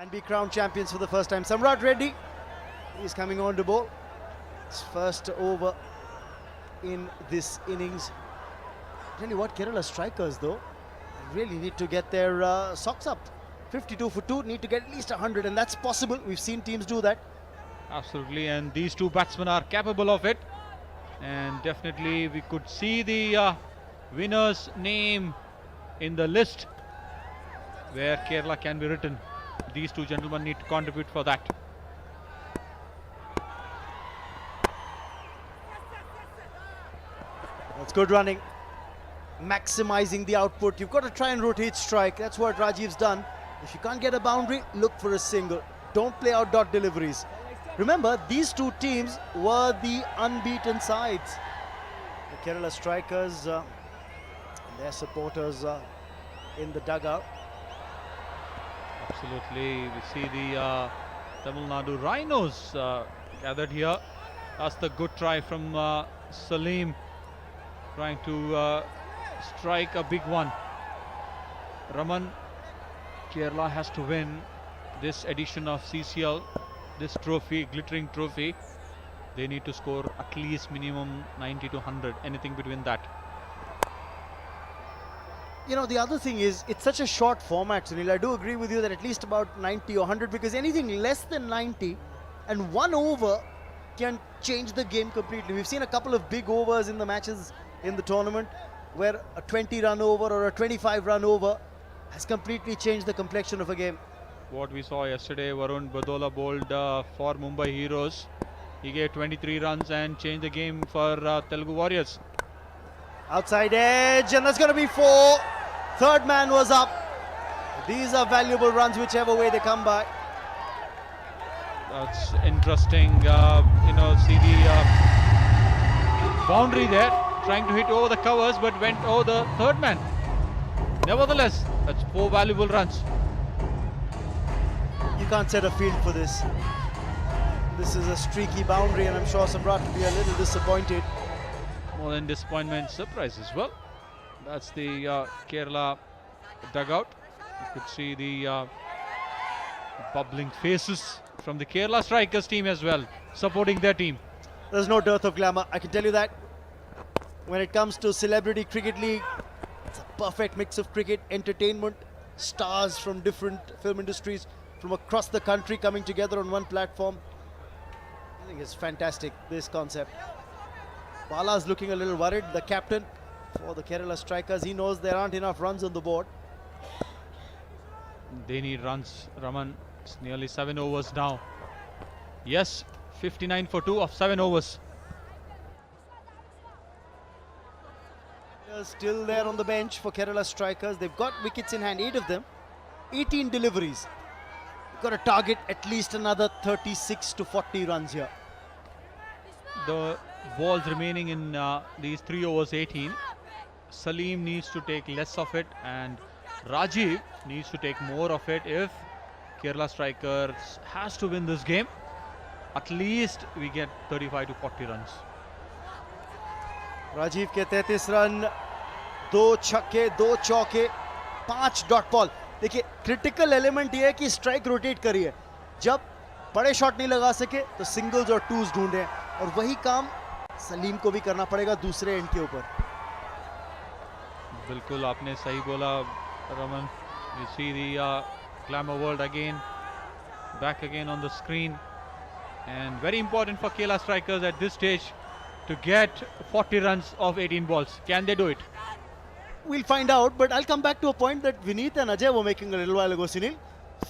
and be crowned champions for the first time. Samrat ready. He's coming on to bowl. His first over in this innings. Tell you what, Kerala strikers though really need to get their socks up. 52 for 2, need to get at least 100, and that's possible. We've seen teams do that. Absolutely, and these two batsmen are capable of it. And definitely we could see the winner's name in the list where Kerala can be written. These two gentlemen need to contribute for that. That's good running. Maximizing the output. You've got to try and rotate strike. That's what Rajiv's done. If you can't get a boundary, look for a single. Don't play out dot deliveries. Remember, these two teams were the unbeaten sides. The Kerala strikers, their supporters in the dugout. Absolutely, we see the Tamil Nadu Rhinos gathered here. That's the good try from Salim, trying to strike a big one. Raman, Kerala has to win this edition of CCL, this trophy, glittering trophy. They need to score at least minimum 90 to 100, anything between that. You know, the other thing is, it's such a short format, Sunil. I do agree with you that at least about 90 or 100, because anything less than 90 and one over can change the game completely. We've seen a couple of big overs in the matches in the tournament where a 20-run over or a 25-run over has completely changed the complexion of a game. What we saw yesterday, Varun Badola bowled for Mumbai Heroes. He gave 23 runs and changed the game for Telugu Warriors. Outside edge, and that's going to be 4. Third man was up. These are valuable runs whichever way they come by. That's interesting. See the boundary there, trying to hit over the covers, but went over the third man. Nevertheless, that's 4 valuable runs. You can't set a field for this. This is a streaky boundary, and I'm sure Samrat will be a little disappointed. More than disappointment, surprise as well. That's the Kerala dugout. You could see the bubbling faces from the Kerala strikers team as well, supporting their team. There's no dearth of glamour, I can tell you that. When it comes to Celebrity Cricket League, it's a perfect mix of cricket, entertainment, stars from different film industries from across the country coming together on one platform. I think it's fantastic, this concept. Bala's looking a little worried, the captain for the Kerala strikers. He knows there aren't enough runs on the board. They need runs, Raman. It's nearly 7 overs now. Yes, 59 for 2 of 7 overs. They're still there on the bench for Kerala strikers. They've got wickets in hand, 8 of them, 18 deliveries. Got to target at least another 36 to 40 runs here. The balls remaining in these 3 overs 18. Salim needs to take less of it and Rajiv needs to take more of it if Kerala strikers has to win this game. At least we get 35 to 40 runs. Rajiv के 33 run, 2 छक्के, 2 चौके, 5 dot ball. देखिए, critical element ये है कि strike rotate करिए. जब बड़े शॉट नहीं लगा सके तो सिंगल्स और टूज ढूंढें, और वही काम सलीम को भी करना पड़ेगा दूसरे एंड के ऊपर. बिल्कुल आपने सही बोला Raman. You see the glamour world again, back again on the screen, and very important for Kerala strikers at this stage to get 40 runs of 18 balls. Can they do it? We'll find out, but I'll come back to a point that Vineet and Ajay were making a little while ago, Sunil.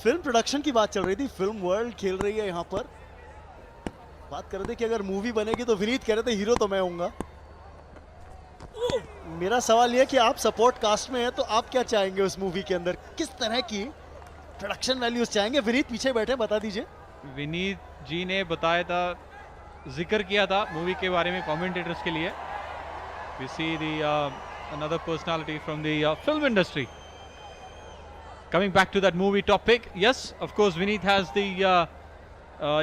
Film production की बात चल रही थी, film world खेल रही है यहाँ पर. बात कर रहे थे कि अगर मूवी बनेगी तो विनीत कह रहे थे हीरो तो मैं होऊंगा. मेरा सवाल ये कि आप सपोर्ट कास्ट में हैं तो आप क्या चाहेंगे उस मूवी के अंदर, किस तरह की प्रोडक्शन वैल्यूज चाहेंगे? विनीत पीछे बैठे, बता दीजिए. विनीत जी ने बताया था, जिक्र किया था मूवी के बारे में कमेंटेटर्स के लिए. We see the another personality from the film industry. Coming back to that movie topic, yes, of course, Vineet has the,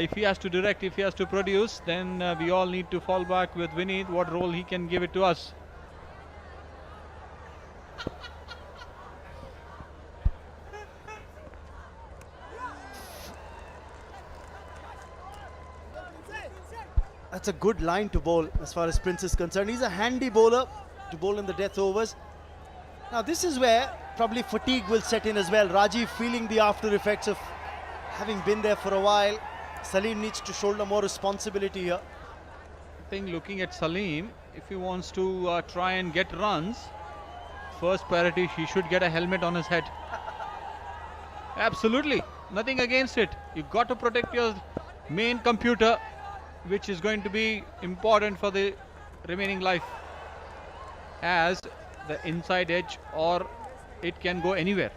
if he has to direct, if he has to produce, then we all need to fall back with Vineet, what role he can give it to us. That's a good line to bowl as far as Prince is concerned. He's a handy bowler to bowl in the death overs. Now this is where probably fatigue will set in as well. Rajiv feeling the after effects of having been there for a while. Salim needs to shoulder more responsibility here. I think looking at Salim, if he wants to try and get runs, first priority, he should get a helmet on his head. Absolutely, nothing against it. You've got to protect your main computer, which is going to be important for the remaining life, as the inside edge, or it can go anywhere.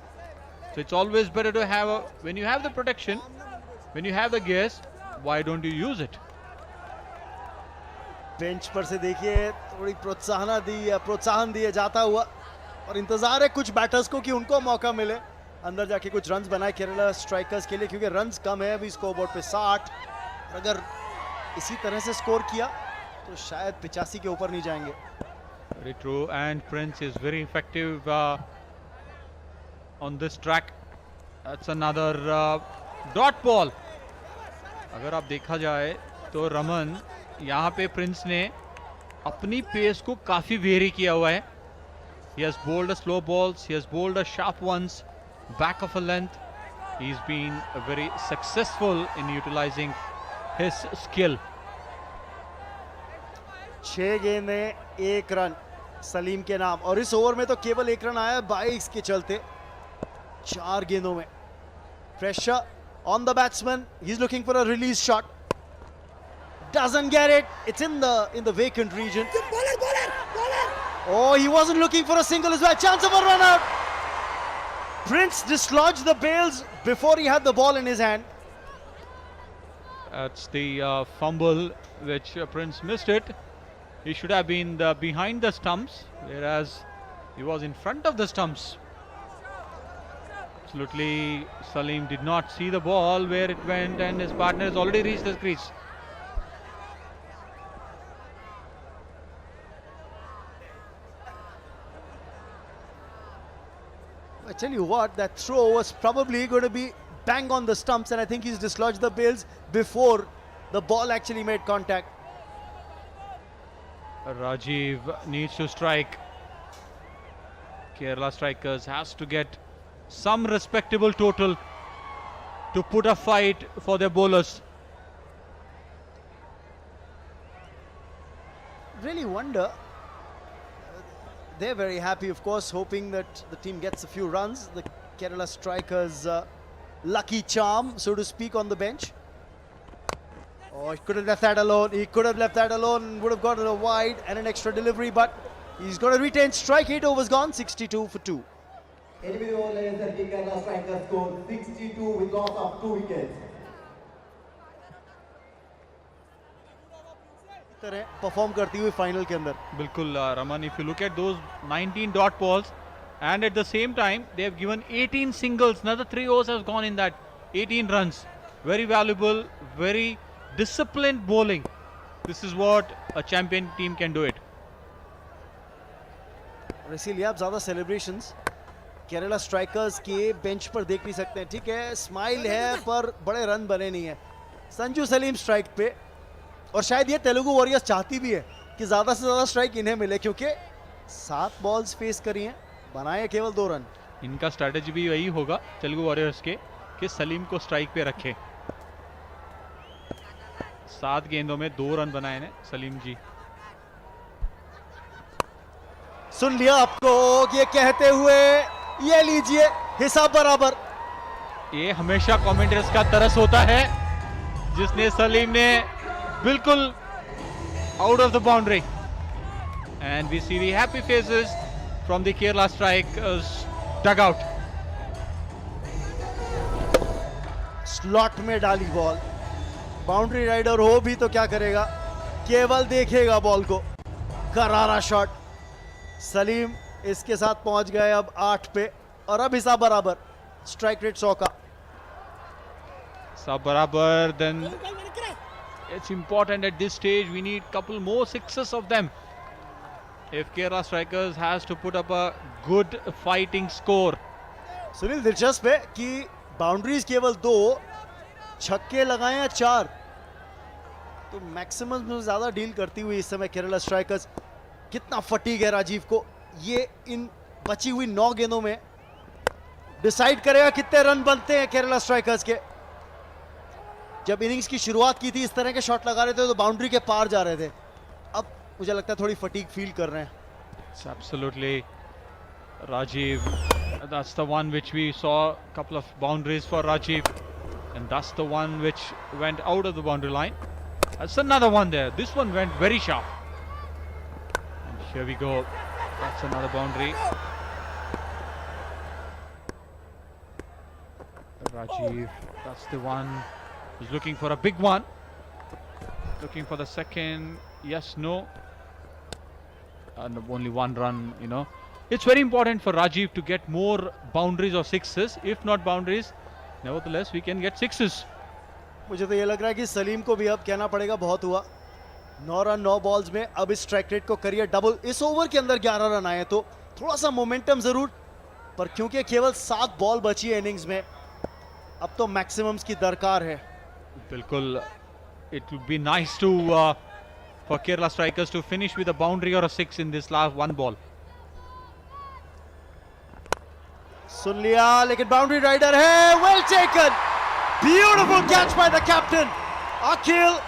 So it's always better to have when you have the protection, when you have the gears, why don't you use it? Bench पर से देखिए थोड़ी प्रोत्साहन दिए जाता हुआ, और इंतजार है कुछ बैटर्स को कि उनको मौका मिले अंदर जाके कुछ रन्स बनाए केरला स्ट्राइकर्स के लिए, क्योंकि रन्स कम है अभी स्कोरबोर्ड पे 60। अगर इसी तरह से स्कोर किया तो शायद 85 के ऊपर नहीं जाएंगे। Very true, and Prince is very effective on this track. That's another dot ball. अगर आप देखा जाए तो रमन, यहाँ पे प्रिंस ने अपनी पेस को काफी वेरी किया हुआ है. He has bowled a slow balls, he has bowled a sharp ones, back of a length. He's been very successful in utilizing his skill. 6 गेंदें 1 रन सलीम के नाम, और इस ओवर में तो केवल 1 रन आया 22 के चलते 4 गेंदों में. Pressure on the batsman, he's looking for a release shot, doesn't get it. It's in the vacant region. Oh, he wasn't looking for a single as well. Chance of a run out. Prince dislodged the bails before he had the ball in his hand. That's the fumble which Prince missed it. He should have been behind the stumps, whereas he was in front of the stumps. Absolutely, Salim did not see the ball where it went, and his partner has already reached the crease. I tell you what, that throw was probably going to be bang on the stumps, and I think he's dislodged the bails before the ball actually made contact. Rajiv needs to strike. Kerala strikers has to get some respectable total to put a fight for their bowlers. Really wonder. They're very happy, of course, hoping that the team gets a few runs. The Kerala strikers' lucky charm, so to speak, on the bench. Oh, he could have left that alone. He could have left that alone and would have gotten a wide and an extra delivery, but he's going to retain strike. 8 overs gone, 62 for 2. Individual overs and Kerala strikers scored 62 with loss of 2 wickets. Perform करती हुई final के अंदर. बिल्कुल Raman, if you look at those 19 dot balls, and at the same time they have given 18 singles. Another 3 overs has gone in that. 18 runs. Very valuable, very disciplined bowling. This is what a champion team can do it. और इसीलिए आप ज़्यादा celebrations Kerala strikers के bench पर देख नहीं सकते हैं. ठीक है, स्माइल है पर बड़े रन बने नहीं है. संजू सलीम स्ट्राइक पे, और शायद ये तेलुगु वॉरियर्स चाहती भी है कि ज़्यादा से ज़्यादा स्ट्राइक इन्हें मिले, क्योंकि 7 बॉल्स फेस करी हैं, बनाए केवल 2 रन. इनका स्ट्रैटेजी भी यही होगा तेलुगु वॉरियर्स के, कि सलीम को स्ट्राइक पे रखे. 7 गेंदों में 2 रन बनाए ने सलीम जी. सुन लिया आपको ये कहते हुए, ये लीजिए हिसाब बराबर. ये हमेशा कमेंटेटर्स का तरस होता है, जिसने सलीम ने बिल्कुल out of the boundary, and we see the happy faces from the Kerala strikers dugout. Slot में डाली बॉल. बाउंड्री राइडर हो भी तो क्या करेगा, केवल देखेगा बॉल को. करारा शॉट. सलीम इसके साथ पहुंच गए अब 8 पे, और अब हिसाब बराबर. स्ट्राइक रेट 100 का. सब बराबर. Then it's important at this stage, we need couple more sixes of them if Kerala strikers has to put up a good fighting score. Sunil, दिलचस्प है कि बाउंड्रीज केवल 2, छक्के लगाए हैं 4. तो मैक्सिमम में ज़्यादा डील करती हुई इस समय केरला स्ट्राइकर्स. कितना फटीग है राजीव को. ये इन बची हुई 9 गेंदों में डिसाइड करेगा कितने रन बनते हैं केरला स्ट्राइकर्स के. जब इनिंग्स की शुरुआत की थी इस तरह के शॉट लगा रहे थे तो बाउंड्री के पार जा रहे थे. अब मुझे लगता है थोड़ी फटीग फील कर रहे हैं. It's absolutely Rajiv. That's the one which we saw, a couple of boundaries for Rajiv, and that's the one which went out of the boundary line. That's another one there. This one went very sharp. And here we go. That's another boundary. Rajiv, that's the one who's looking for a big one. Looking for the second. Yes, no. And only one run, you know. It's very important for Rajiv to get more boundaries or sixes. If not boundaries, nevertheless, we can get sixes. मुझे तो ये लग रहा है कि सलीम को भी अब कहना पड़ेगा बहुत हुआ. 9 रन 9 बॉल्स में अब इस स्ट्राइक रेट को करिए डबल. इस ओवर के अंदर 11 रन आए तो थोड़ा सा मोमेंटम जरूर, पर क्योंकि केवल 7 बॉल बची है इनिंग्स में, अब तो मैक्सिमम्स की दरकार है. बिल्कुल. It would be nice to for Kerala strikers to finish with a boundary or a six in this last one ball. सुन लिया, लेकिन बाउंड्री राइडर है. Well taken. Beautiful catch by the captain. Akhil,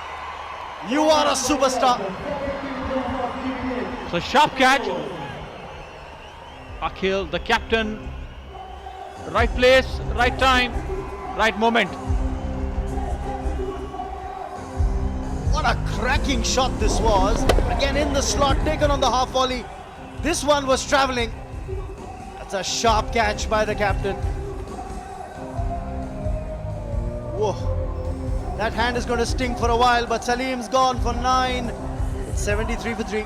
you are a superstar. So sharp catch. Akhil, the captain. Right place, right time, right moment. What a cracking shot this was. Again in the slot, taken on the half volley. This one was traveling. That's a sharp catch by the captain. Whoa. That hand is going to sting for a while, but Salim's gone for 9. It's 73 for 3.